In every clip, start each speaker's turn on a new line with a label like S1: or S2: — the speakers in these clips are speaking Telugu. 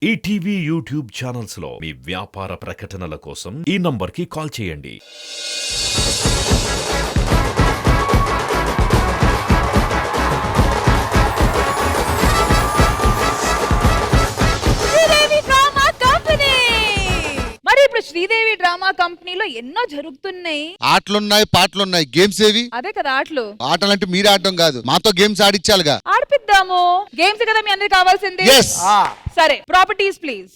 S1: ఈటీవీ యూట్యూబ్ ఛానల్స్ లో మీ వ్యాపార ప్రకటనల కోసం ఈ నంబర్కి కాల్ చేయండి.
S2: శ్రీదేవి డ్రామా కంపెనీలో ఎన్నో జరుగుతున్నాయి.
S3: ఆటలున్నాయి, పాటలున్నాయి, గేమ్స్ ఏవి?
S2: అదే కదా ఆటలు.
S3: ఆటలంటే మీరు ఆడటం కాదు, మాతో గేమ్స్ ఆడిచ్చాలిగా.
S2: ఆడిపిద్దాము. గేమ్స్ కదా మీ అందరికి కావాల్సింది. సరే, properties please.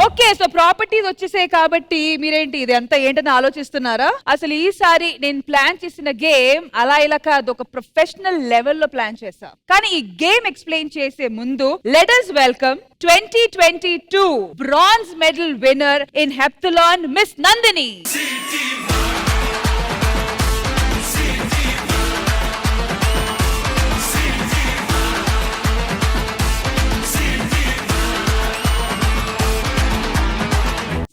S2: Okay, so properties వచ్చేసాయి కాబట్టి మీరేంటి ఇది అంతా ఏంటని ఆలోచిస్తున్నారా? అసలు ఈసారి నేను ప్లాన్ చేసిన గేమ్ అలా ఇలా కాదు, ఒక ప్రొఫెషనల్ లెవెల్లో ప్లాన్ చేశా. కానీ ఈ గేమ్ ఎక్స్ప్లెయిన్ చేసే ముందు let us welcome 2022 bronze medal winner in heptathlon miss Nandini.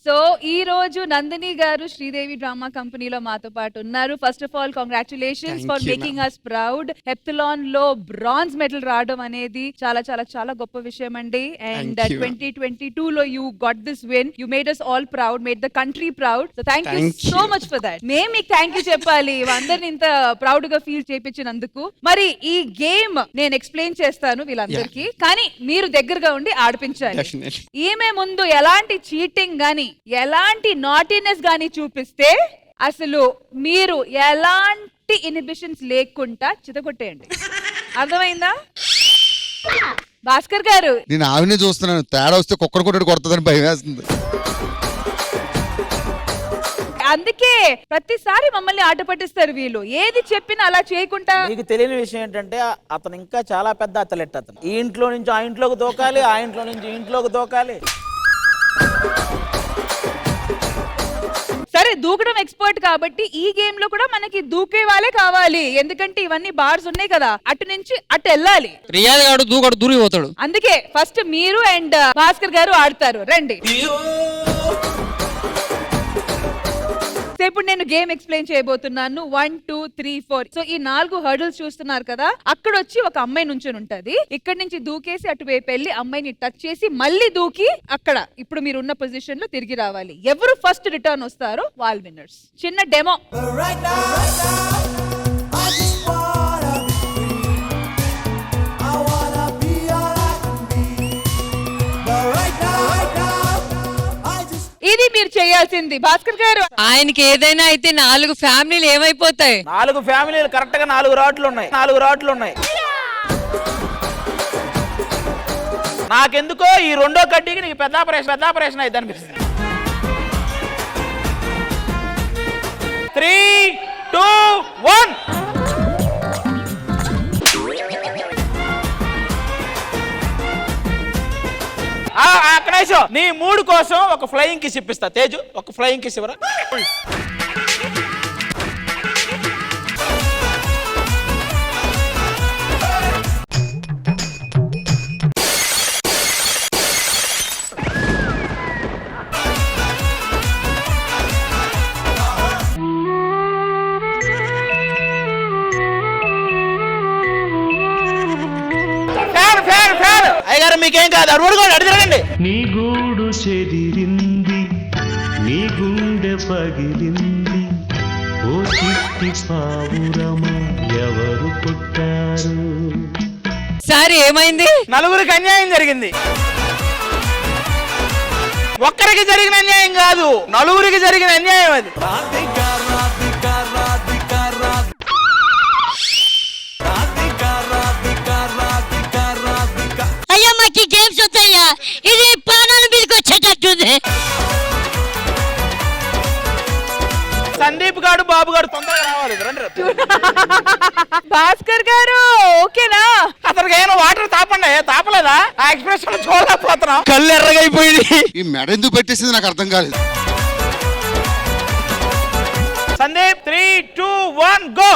S2: So ఈ రోజు నందిని గారు శ్రీదేవి డ్రామా కంపెనీలో మాతో పాటు ఉన్నారు. First of all congratulations for making us proud. Heptathlon లో బ్రాంజ్ మెడల్ రావడం అనేది చాలా చాలా చాలా గొప్ప విషయం అండి. అండ్ 2022 లో you got this win. You made us all proud, made the country proud. So thank you so much for that. మేము మీకు థ్యాంక్ యూ చెప్పాలి, అందరిని ఇంత ప్రౌడ్ గా ఫీల్ చేయించినందుకు. మరి ఈ గేమ్ నేను ఎక్స్ప్లెయిన్ చేస్తాను వీళ్ళందరికీ, కానీ మీరు దగ్గరగా ఉండి ఆడిపించాలి. ఈమె ముందు ఎలాంటి చీటింగ్ గానీ ఎలాంటి నాటీనెస్ గానీ చూపిస్తే అసలు మీరు ఎలాంటి ఇన్హిబిషన్స్ లేకుండా చితగొట్టేయండి. అర్థమైందా? భాస్కర్ గారు,
S3: నేను ఆవినే చూస్తున్నాను, తేడా వస్తే కుక్కర్ కొట్టడు కొడుతుందని భయం వేస్తుంది.
S2: అందుకే ప్రతిసారి మమ్మల్ని ఆట పట్టిస్తారు వీళ్ళు. ఏది చెప్పినా అలా చేయకుండా.
S4: మీకు తెలియని విషయం ఏంటంటే అతను ఇంకా చాలా పెద్ద అథ్లెట్. అతను ఈ ఇంట్లో నుంచి ఆ ఇంట్లోకి దూకాలి, ఆ ఇంట్లో నుంచి ఇంట్లోకి దూకాలి.
S2: సరే, దూకడం ఎక్స్పర్ట్ కాబట్టి ఈ గేమ్ లో కూడా మనకి దూకే వాళ్ళే కావాలి. ఎందుకంటే ఇవన్నీ బార్స్ ఉన్నాయి కదా, అటు నుంచి అటు వెళ్ళాలి.
S5: దూరిపోతాడు.
S2: అందుకే ఫస్ట్ మీరు అండ్ భాస్కర్ గారు ఆడతారు. రండి. ఇప్పుడు నేను గేమ్ ఎక్స్ప్లెయిన్ చేయబోతున్నాను. 1 2 3 4. సో ఈ 4 హర్డల్స్ చూస్తున్నారు కదా, అక్కడ వచ్చి ఒక అమ్మాయి నుంచొని ఉంటది. ఇక్కడ నుంచి దూకేసి అటువైపు వెళ్ళి అమ్మాయిని టచ్ చేసి మళ్ళీ దూకి అక్కడ ఇప్పుడు మీరు ఉన్న పొజిషన్ లో తిరిగి రావాలి. ఎవరు ఫస్ట్ రిటర్న్ వస్తారో వాళ్ళు విన్నర్స్. చిన్న డెమో. ఇది మీరు చేయాల్సింది. భాస్కర్ గారు,
S5: ఆయనకి ఏదైనా అయితే 4 ఫ్యామిలీలు ఏమైపోతాయి?
S4: 4 ఫ్యామిలీలు కరెక్ట్ గా 4 రాట్లు ఉన్నాయి. 4 రాట్లు ఉన్నాయి. నాకెందుకో ఈ రెండో కడ్డీకి నీకు పెద్ద ఆపరేషన్ అయితే అనిపిస్తుంది. 3 2 1. అక్కడ నీ మూడు కోసం ఒక ఫ్లయింగ్ కిస్ ఇప్పిస్తా. తేజు, ఒక ఫ్లయింగ్ కిస్ ఇవ్వరా? అయ్యగారు మీకేం కాదు, అడగండి.
S6: నీ గూడు చెదిరింది, నీ గుండె పగిలింది, ఓ చిట్టి పావురమా ఎవరు పుట్టారు?
S5: సార్ ఏమైంది?
S4: 4 అన్యాయం జరిగింది. ఒక్కరికి జరిగిన అన్యాయం కాదు, 4 జరిగిన అన్యాయం అది.
S7: గేమ్స్ వస్తాయా? ఇది ప్రాణాల మీదకి వచ్చేటట్టుంది.
S4: సందీప్ గారు, బాబు గారు తొందరగా రావాలి.
S2: భాస్కర్ గారు ఓకేనా?
S4: అతనికి ఏమైనా వాటర్ తాపలేదా? ఆ ఎక్స్ప్రెషన్ చూడలేకపోతున్నాం.
S3: కళ్ళు ఎర్రగైపోయింది. ఈ మెడ ఎందుకు పెట్టేసింది నాకు అర్థం కాలేదు.
S4: సందీప్ 3 2 1 గో.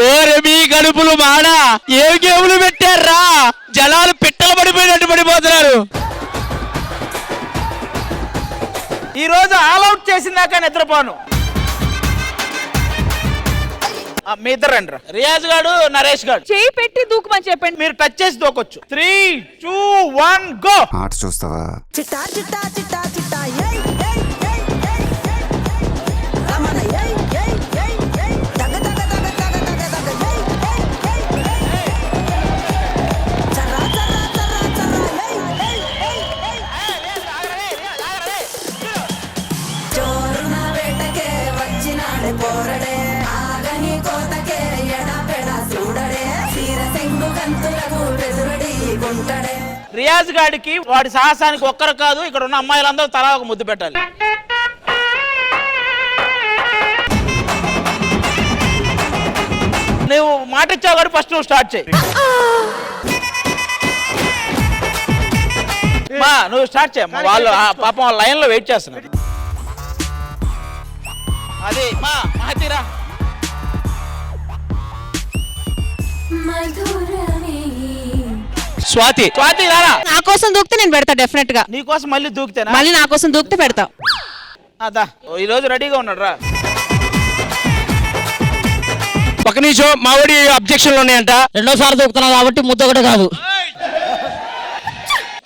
S5: ఓరే మీ గడుపులు మాడా, ఏ గేములు పెట్టారా? జలాలు పెట్ట
S4: ఈ రోజు ఆల్ అవుట్ చేసిందాక నిద్రపోను. మీ ఇద్దరు రండి. రియాజ్ గాడు, నరేష్ గాడు
S2: చేయి పెట్టి దూకమని చెప్పండి.
S4: మీరు టచ్ చేసి దూకొచ్చు. 3, 2, 1 గో.
S3: ఆట చూస్తావా?
S8: చిట్టా చిట్టా చిట్టా చిట్టా ఏయ్ ఏయ్ ఏయ్ ఏయ్ ఏయ్ రమణ ఏయ్ ఏయ్ ఏయ్ ఏయ్ దగ దగ దగ దగ దగ దగ ఏయ్ ఏయ్ ఏయ్ చర్రా చర్రా చర్రా చర్రా ఏయ్ ఏయ్ ఏయ్ చోరున వేటకే వచ్చినాడే పోరడే ఆగని కోతకే ఎడపెడ చూడడే తీర సెంగు గంతులకు బెదురడి గుంటడే.
S4: రియాజ్ గాడికి వాడి సాహసానికి ఒక్కరు కాదు, ఇక్కడ ఉన్న అమ్మాయిలందరూ తలా ఒక ముద్దు పెట్టాలి. నువ్వు మాట ఇచ్చావు కాబట్టి ఫస్ట్ నువ్వు స్టార్ట్ చేయి. మా నువ్వు స్టార్ట్ చేయ. వాళ్ళు పాపం వాళ్ళ లైన్ లో వెయిట్ చేస్తున్నారు. అది మా మహతీరా. స్వాతి, స్వాతి రారా.
S5: నా కోసం దూకితే నేను పెడతా డెఫినెట్ గా.
S4: నీ కోసం మళ్ళీ దూకితేనా?
S5: మళ్ళీ నా కోసం దూకితే పెడతా.
S4: అదా ఈ రోజు రెడీగా ఉన్నాడు రా.
S9: పక్క నిమిషం మా వాడి అబ్జెక్షన్లు ఉన్నాయంట.
S7: రెండోసారి దూకుతున్నా కాబట్టి ముద్ద కూడా కాదు,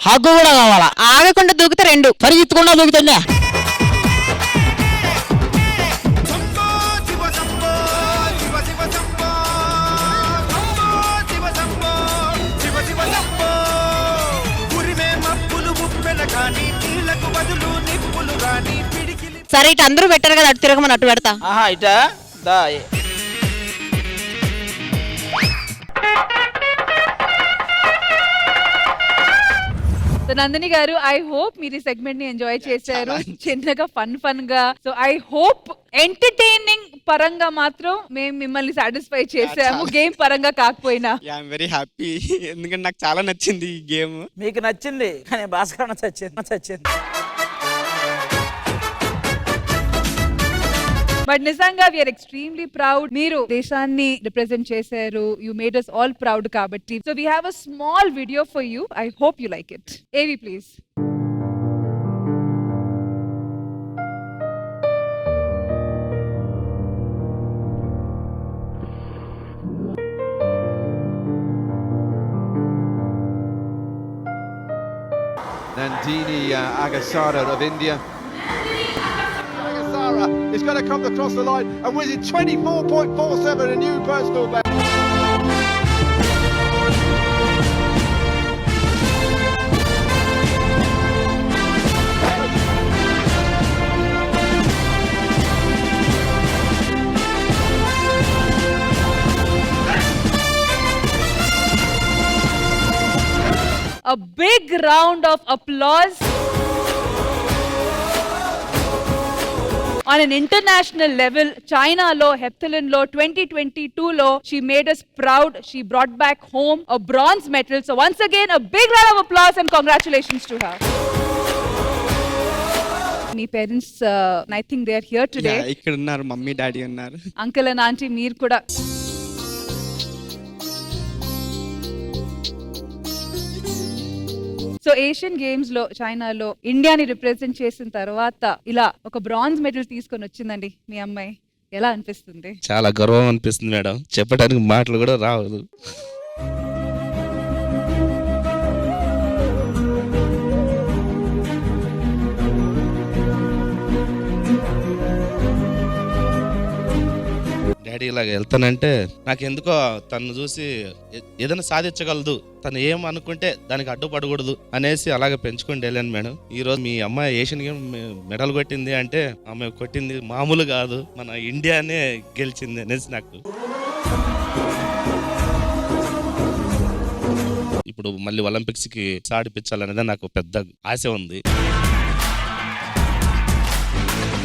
S7: హగ్గు కూడా కావాలా.
S5: ఆగకుండా దూకితే 2,
S7: పరిగెత్తకుండా దూకుతున్నా.
S5: సరే ఇటు అందరూ పెట్టారు కదా, అటు తిరగమని అటు పెడతా.
S4: ఆహా ఇటా దా.
S2: సో నందిని గారు, ఐ హోప్ మీరు ఈ సెగ్మెంట్ ని ఎంజాయ్ చేశారు. చిన్నగా ఫన్ గా. సో ఐ హోప్ ఎంటర్టైనింగ్ పరంగా మాత్రం మేము మిమ్మల్ని సాటిస్ఫై చేసాము, గేమ్ పరంగా కాకపోయినా.
S10: ఐఎమ్ వెరీ హ్యాపీ, ఎందుకంటే నాకు చాలా నచ్చింది ఈ గేమ్.
S4: మీకు నచ్చింది కానీ భాస్కర్ చచ్చింది.
S2: బట్ నిజంగా వీఆర్ ఎక్స్ట్రీమ్లీ ప్రౌడ్. మీరు దేశాన్ని రిప్రజెంట్ చేశారు. You made us all proud కాబట్టి. So we have a small video for you. I hope you like it. AV please.
S11: Nandini Agasara of India. Agasara is going to come across the line and wins it 24.47, a new personal best.
S2: A big round of applause. On an international level, China lo, Heptathlon lo, 2022 lo, she made us proud. She brought back home a bronze medal. So once again, a big round of applause and congratulations to her. Me parents, I think they are here today.
S10: ఇక్కడ ఉన్నారు, మమ్మీ డాడీ ఉన్నారు.
S2: అంకుల్ అండ్ ఆంటీ మీరు కూడా. సో ఏషియన్ గేమ్స్ లో చైనాలో ఇండియాని రిప్రజెంట్ చేసిన తర్వాత ఇలా ఒక బ్రాంజ్ మెడల్ తీసుకొని వచ్చిందండి మీ అమ్మాయి. ఎలా అనిపిస్తుంది?
S9: చాలా గర్వం అనిపిస్తుంది మేడం, చెప్పడానికి మాటలు కూడా రావదు. డాడీ ఇలాగ వెళ్తానంటే నాకు ఎందుకో తను చూసి ఏదైనా సాధించగలదు, తను ఏం అనుకుంటే దానికి అడ్డుపడకూడదు అనేసి అలాగే పెంచుకొని వెళ్ళాను మేడం. ఈ రోజు మీ అమ్మాయి ఏషియన్ గేమ్ మెడల్ కొట్టింది అంటే ఆమె కొట్టింది మామూలు కాదు, మన ఇండియానే గెలిచింది అనేసి నాకు ఇప్పుడు మళ్ళీ ఒలింపిక్స్ కి సాడిపించాలనేది నాకు పెద్ద ఆశ ఉంది.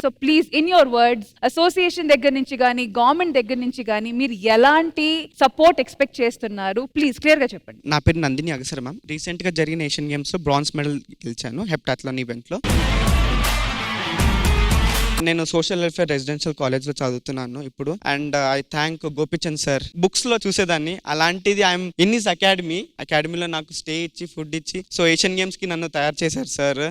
S2: So please in your words, association దగ్గర నుంచి కానీ గవర్నమెంట్ దగ్గర నుంచి కానీ మీరు ఎలాంటి సపోర్ట్ ఎక్స్పెక్ట్ చేస్తున్నారు? ప్లీజ్ క్లియర్ గా చెప్పండి.
S10: నా పేరు నందిని అగసర మ్యామ్. రీసెంట్ గా జరిగిన ఏషియన్ గేమ్స్ లో బ్రాంజ్ మెడల్ గెలిచాను హెప్టాథ్లాన్ ఈవెంట్ లో. నేను సోషల్ వెల్ఫేర్ రెసిడెన్షియల్ కాలేజ్ లో చదువుతున్నాను ఇప్పుడు. And I thank Gopichand sir. Books లో చూసేదాన్ని, అలాంటిది ఐఎమ్ ఇన్ హిస్ అకాడమీలో నాకు స్టే ఇచ్చి ఫుడ్ ఇచ్చి సో ఏషియన్ గేమ్స్ కి నన్ను తయారు చేశారు సార్.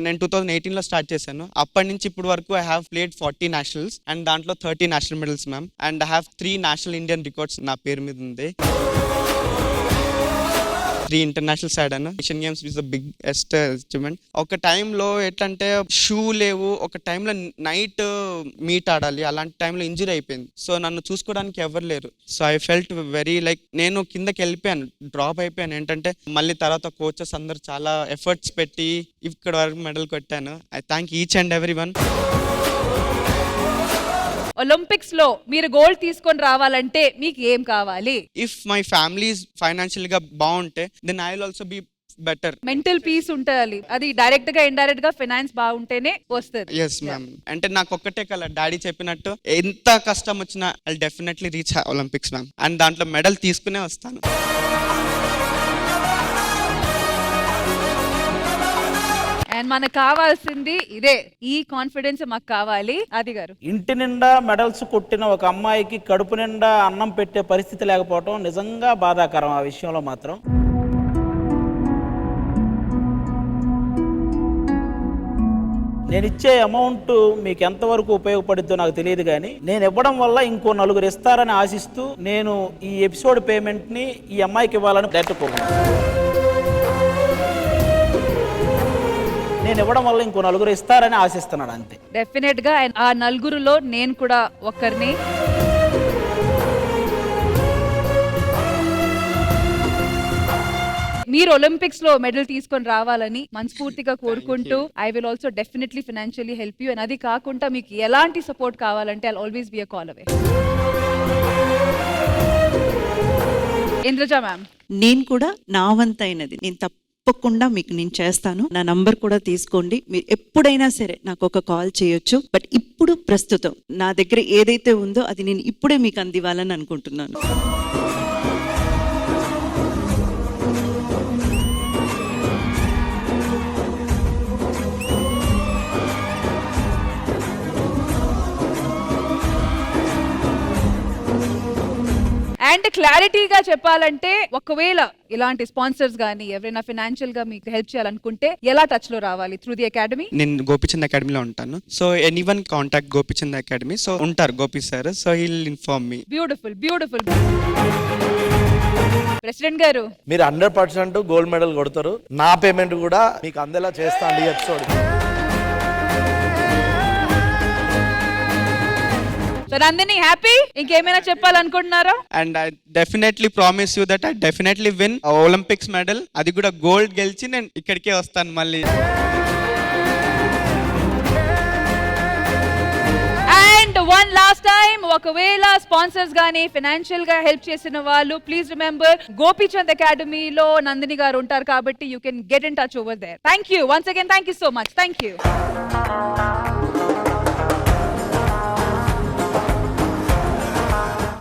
S10: నేను 2018లో స్టార్ట్ చేశాను. అప్పటి నుంచి ఇప్పుడు వరకు I have played 40 nationals and దాంట్లో 30 national medals ma'am. And I have 3 national Indian records నా పేరు మీద ఉంది. 3 ఇంటర్నేషనల్స్ ఆడాను. Asian games is the biggest achievement. ఒక టైంలో ఎట్లంటే షూ లేవు, ఒక టైంలో నైట్ మీట్ ఆడాలి, అలాంటి టైంలో ఇంజరీ అయిపోయింది. సో నన్ను చూసుకోవడానికి ఎవరు లేరు. So I felt very like నేను కిందకి వెళ్ళిపోయాను, డ్రాప్ అయిపోయాను. ఏంటంటే మళ్ళీ తర్వాత కోచెస్ అందరు చాలా ఎఫర్ట్స్ పెట్టి ఇక్కడ వరకు మెడల్ కొట్టాను. I thank each and every one.
S2: Olympics లో మీరు గోల్డ్ తీసుకొని రావాలంటే మీకు ఏం కావాలి?
S10: ఇఫ్ మై ఫ్యామిలీ ఫైనాన్షియల్ గా బాగుంటే then I will also be better.
S2: Mental peace ఉండాలి, అది డైరెక్ట్ గా ఇండైరెక్ట్ గా ఫైనాన్స్ బాగుంటేనే వస్తుంది.
S10: Yes ma'am. అంటే నాకు ఒక్కటే కల, డాడీ చెప్పినట్టు ఎంత కష్టం వచ్చినా I definitely reach Olympics ma'am. And దాంట్లో మెడల్ తీసుకునే వస్తాను.
S2: అండ్ మనకు కావాల్సింది ఇదే, ఈ కాన్ఫిడెన్స్ మాకు కావాలి. ఆది గారు,
S4: ఇంటి నిండా మెడల్స్ కొట్టిన ఒక అమ్మాయికి కడుపు నిండా అన్నం పెట్టే పరిస్థితి లేకపోవడం నిజంగా బాధాకరం. ఆ విషయంలో మాత్రం నేను ఇచ్చే అమౌంట్ మీకు ఎంతవరకు ఉపయోగపడుద్దో నాకు తెలియదు, కానీ నేను ఇవ్వడం వల్ల ఇంకో నలుగురు ఇస్తారని ఆశిస్తూ నేను ఈ ఎపిసోడ్ పేమెంట్ ని ఈ అమ్మాయికి ఇవ్వాలని డైరెక్ట్ కోరుకుంటున్నాను. నేను ఇవ్వడం వల్ల ఇంకో నలుగురు ఇస్తారని ఆశిస్తున్నాను అంతే.
S2: డెఫినెట్ గా ఆ నలుగురులో నేను కూడా ఒక్కరిని. మీరు ఒలింపిక్స్ లో మెడల్ తీసుకొని రావాలని మనస్ఫూర్తిగా కోరుకుంటూ I will also definitely financially help you. And అది కాకుండా మీకు ఎలాంటి సపోర్ట్ కావాలంటే I always be a call away. Indraja ma'am,
S12: నేను కూడా నా వంతైనది నేను తప్పకుండా మీకు నేను చేస్తాను. నా నంబర్ కూడా తీసుకోండి. మీరు ఎప్పుడైనా సరే నాకు ఒక కాల్ చేయొచ్చు. బట్ ఇప్పుడు ప్రస్తుతం నా దగ్గర ఏదైతే ఉందో అది నేను ఇప్పుడే మీకు అందివ్వాలని అనుకుంటున్నాను.
S2: అండ్ క్లారిటీగా చెప్పాలంటే ఒకవేళ ఇలాంటి స్పాన్సర్స్ గానీ ఎవరైనా ఫైనాన్షియల్ గా మీకు హెల్ప్ చేయాలనుకుంటే ఎలా టచ్ లో రావాలి? Through the academy.
S10: నేను గోపిచంద్ అకాడమీలో ఉంటాను. So anyone contact Gopichand academy. So ఉంటారు Gopi sir. So he will inform me.
S2: Beautiful beautiful. President గారు,
S13: మీరు 100% గోల్డ్ మెడల్ కొడతారు. నా పేమెంట్ కూడా మీకు అందేలా చేస్తాను ఈ ఎపిసోడ్.
S2: So Nandini happy? ఇంకేమైనా చెప్పాలనుకుంటున్నారా?
S10: And I definitely promise you that I definitely win Olympics medal. అది కూడా గోల్డ్ గెలిచి నేను ఇక్కడికే వస్తాను మళ్ళీ.
S2: అండ్ వన్ లాస్ట్ టైం, ఒకవేళ స్పాన్సర్స్ గానీ ఫైనాన్షియల్ గా హెల్ప్ చేసిన వాళ్ళు ప్లీజ్ రిమెంబర్ గోపిచంద్ అకాడమీలో నందిని గారు ఉంటారు కాబట్టి you can get in touch over there. Thank you once again. Thank you so much. Thank you.